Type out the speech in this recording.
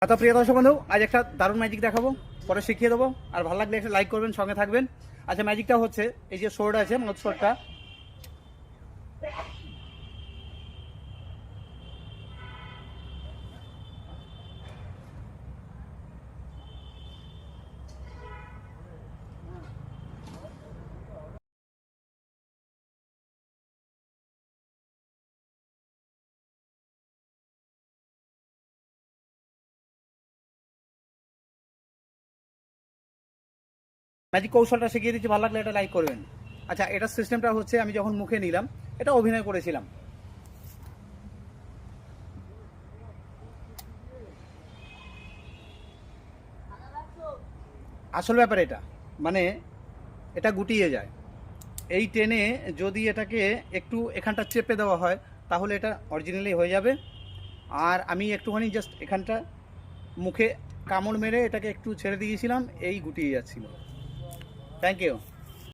তো প্রিয় দর্শক বন্ধু, আজ একটা দারুণ ম্যাজিক দেখাবো, পরে শিখিয়ে দেবো। আর ভালো লাগলে একটা লাইক করবেন, সঙ্গে থাকবেন। আচ্ছা, ম্যাজিকটা হচ্ছে এই যে সোর্ড আছে, মদ সোর্ডটা ম্যাজিক কৌশলটা শিখিয়ে দিচ্ছি, ভালো লাগলে এটা লাইক করবেন। আচ্ছা, এটার সিস্টেমটা হচ্ছে আমি যখন মুখে নিলাম, এটা অভিনয় করেছিলাম। আসল ব্যাপার এটা, মানে এটা গুটিয়ে যায়। এই টেনে যদি এটাকে একটু এখানটা চেপে দেওয়া হয়, তাহলে এটা অরিজিনালি হয়ে যাবে। আর আমি একটুখানি জাস্ট এখানটা মুখে কামড় মেরে এটাকে একটু ছেড়ে দিয়েছিলাম, এই গুটিয়ে যাচ্ছিল। Thank you.